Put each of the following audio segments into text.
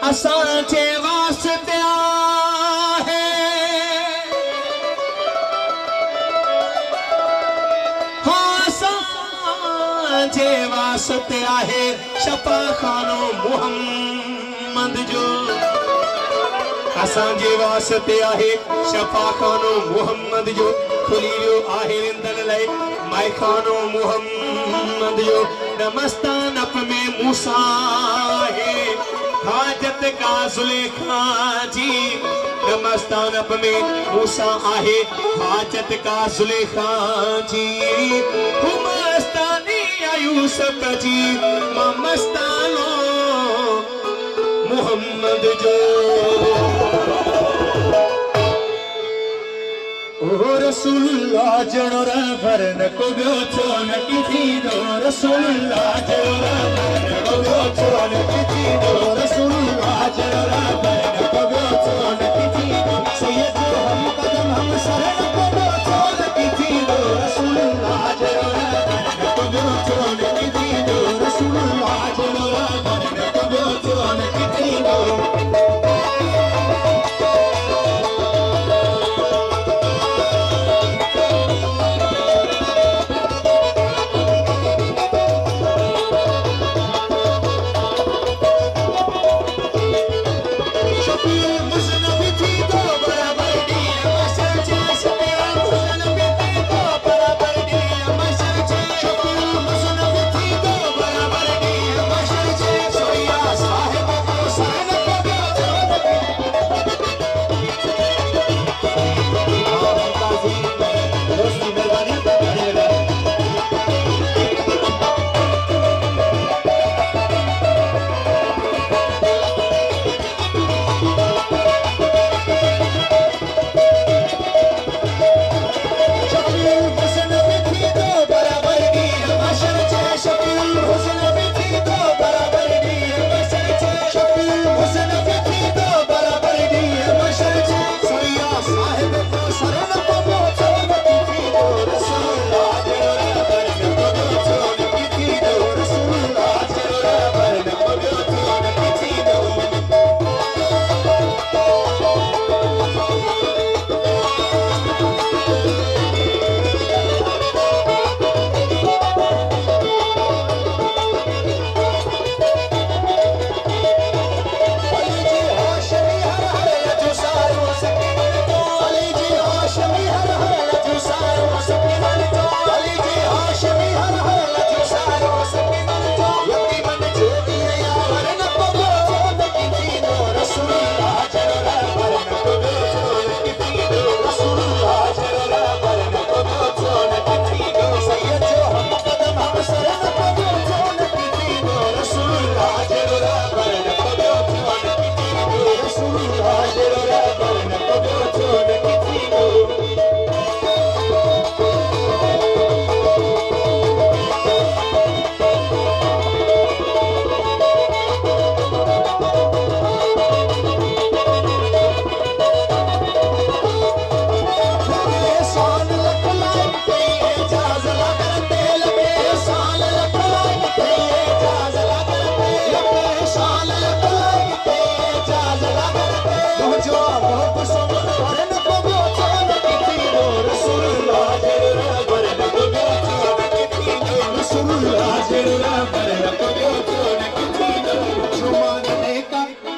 असांजे वास्ते आहे असांजे वास्ते आहे शफ़ाख़ानो मुहम्मद जो असांजे वास्ते आहे शफ़ाख़ानो मुहम्मद जो खुली वियो आहे रिंदड़ लाइ माइखानो मुहम्मद जो नमस्तानप में मूसा है हाजत का ज़ुलेखा जी नमस्तानप में मूसा आहे हाजत का ज़ुलेखा जी मस्तानी यूसुफ जी मस्तानो मुहम्मद जो ओ रसूलुल्लाह जणो रहबर को बियो छो न किथी दो रसूलुल्लाह जणो रहबर को बियो छो न किथी दो रसूलुल्लाह जणो रहबर को बियो छो न किथी दो सैयद हम कदम हम शरण को बियो छो न किथी दो रसूलुल्लाह जणो रहबर को बियो छो न किथी दो रसूलुल्लाह जणो रहबर को बियो छो न किथी दो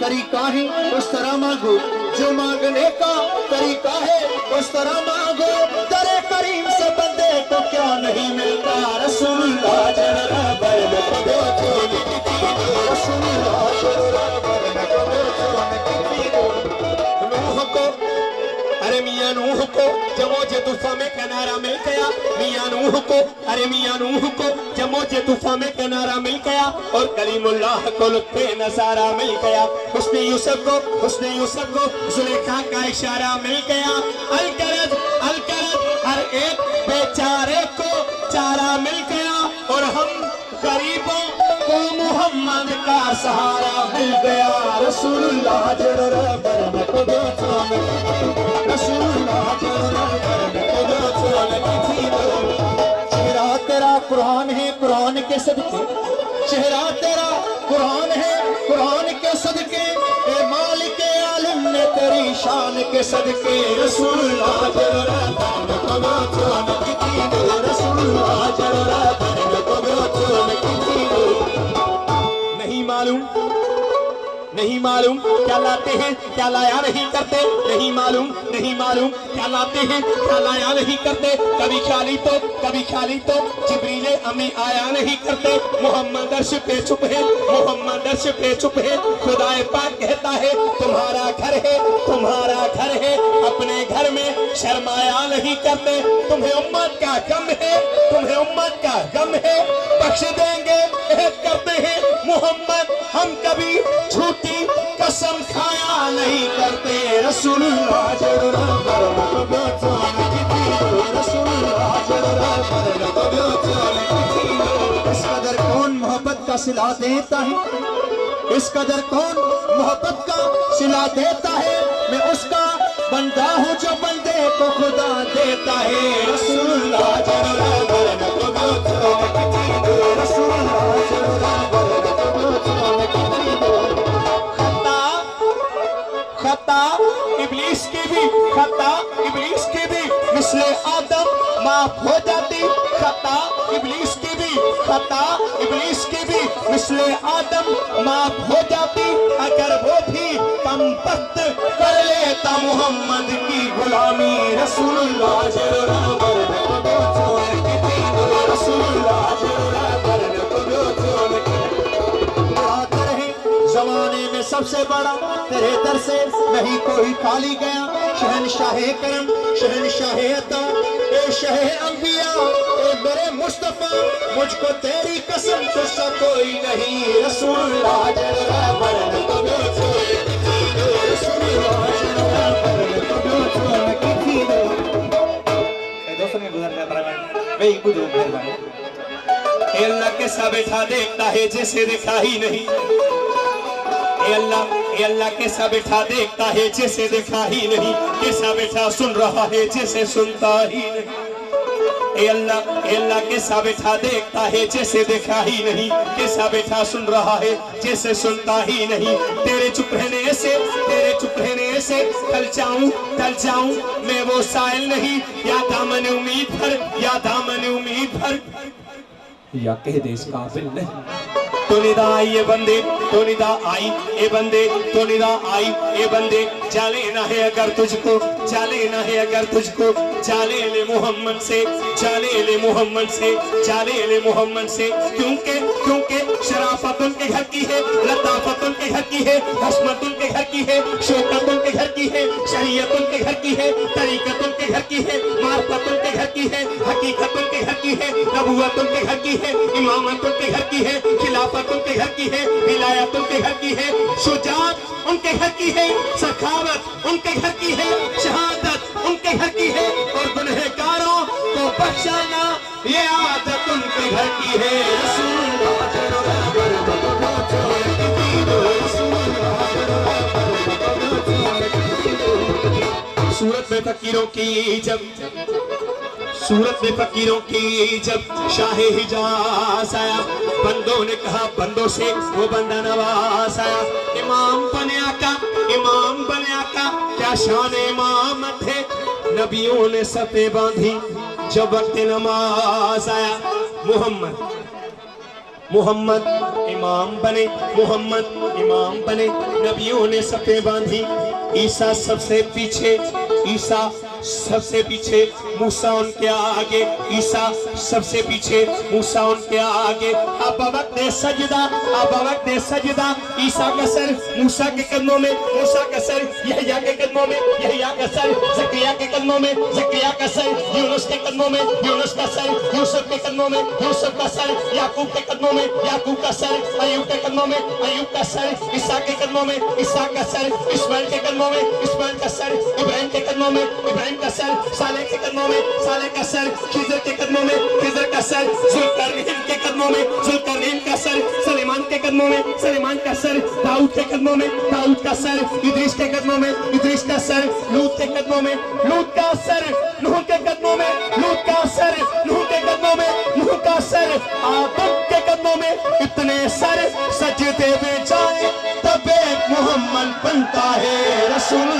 तरीका है उस तरह मांगो जो मांगने का तरीका है उस तरह मांगो दरे करीम से बंदे को क्या नहीं मिलता रसूलुल्लाह जरा बरन को दो रसूलुल्लाह जरा बरन को दो नूह को अरे मियां नूह को जमो जे तूफान में किनारा मिल गया मियां नूह को अरे मियां नूह को जमो जे तूफान में किनारा मिल गया और कलीमुल्लाह को लुत्फ़े नज़ारा मिल गया हुस्ने यूसुफ को ज़ुलेखा का इशारा मिल गया अलकरज हर एक बेचारे को चारा मिल गया और हम गरीबों को मोहम्मद का सहारा मिल गया रसूलुल्लाह जरा बरन को दो रसूलुल्लाह जरा बरन को दो चेहरा तेरा कुरान है कुरान के सदके चेहरा तेरा कुरान है कुरान के सदके शान के सदके रसूलुल्लाह जरूरत कबो चोन की रसूलुल्लाह जरूरत कबो चोन की। नहीं मालूम क्या लाते हैं क्या लाया नहीं करते, नहीं मालूम क्या लाते हैं क्या लाया नहीं करते। कभी खाली तो जिब्रील अमी आया नहीं करते। मोहम्मद अर्श पे चुप है, मोहम्मद अर्श पे चुप है। खुदाए पाक कहता है तुम्हारा घर है, अपने घर में शर्माया नहीं करते। तुम्हें उम्मत का गम है, बख्श देंगे करते हैं मोहम्मद, हम कभी झूठी कसम खाया नहीं करते। रसूलुल्लाह जरूरत इस कदर कौन मोहब्बत का सिला देता है, इस कदर कौन मोहब्बत का सिला देता है। मैं उसका बंदा हूँ जो बंदे को खुदा देता है। रसूलुल्लाह जरूरत खता इब्लीस की भी मिसले आदम माफ हो जाती। खता इब्लीस की भी मिसले आदम माफ हो जाती। अगर वो भी कम वक्त कर लेता मोहम्मद की गुलामी। रसूलुल्लाह जमाने में सबसे बड़ा तेरे दर से नहीं कोई खाली गया। शहनशाहे करम शहनशाहे अता ए शहे अंबिया ए मेरे मुस्तफा, मुझको तेरी कसम तुझसा कोई नहीं। रसूलुल्लाह अल्लाह के सा बैठा देखता है जैसे देखा ही नहीं। अल्लाह कैसा बैठा देखता है जैसे देखा ही नहीं। कैसा बैठा सुन रहा है जैसे सुनता ही नहीं। अल्लाह कैसा बैठा देखता है जैसे देखा ही नहीं। कैसा बैठा सुन रहा है जैसे सुनता ही नहीं। तेरे चुप रहने से टल जाऊं मैं वो साइल नहीं। या दामन उम्मीद भर या कह दे इस काबिल नहीं। तो निदा आई ये बंदे, तो निदा आई ये बंदे, तो निदा आई ये बंदे। जाले ना है अगर तुझको, जाले ले मोहम्मद से, क्योंकि शराफत उनके घर की है, लताफत उनके घर की है, हस्मत उनके घर की है, शौकत उनके घर की है, शरीयत उनके घर की है, तरीकत उनके घर की है, मार्फत उनके घर की है, हकीकत उनके घर की है, नबुवत उनके घर की है, इमामत उनके घर की है, खिलाफत उनके घर की है, विलायत उनके घर की है, शुजाअत उनके घर की है, सखावत उनके घर की है, शहादत उनके घर की है, और गुनहगारों को बख्शाना ये आदत उनके घर की है। सूरत में फकीरों की जब शाहे हिजाज आया, बंदों ने कहा बंदों से वो बंदा नवाज आया। इमाम बने आका क्या शान इमाम थे, नबियों ने सफे बांधी जब वक्त नमाज आया। मोहम्मद इमाम बने नबियों ने सफे बांधी। ईसा सबसे पीछे मूसा उनके आगे, ईसा सबसे पीछे मूसा उनके आगे। अब वक्त सजदा ईसा का सर मूसा के कदमों में, मूसा का सर यहया के कदमों में, यहया का सर ज़करिया के कदमों में, ज़करिया का सर यूनुस के कदमों में, यूनुस का सर यूसुफ के कदमों में, यूसुफ का सर याकूब के कदमों में, याकूब का सर अयूब के कदमों में, अयूब का सर ईसा के कदमों में, ईसा का सर इस्माइल के कदमों में, इस्माइल का सर इब्राहिम के कदमों में, इब्राहिम का सर सालेह के कदमों में, सालेह का सर खिज़र के कदमों में, खिज़र का सर ज़ुल्करनैन के कदमों में, ज़ुल्करनैन का सर सुलेमान के कदमों में, सुलेमान का सर दाऊद के कदमों में, दाऊद का सर इद्रीस के कदमों में, इद्रीस का सर लूत के कदमों में, लूत का सर नूह के कदमों में, लूत का सर नूह के कदमों में, नूह का सर आदम के कदमों में। इतने सर सजदे में जाए तब एक मोहम्मद बनता है। रसूल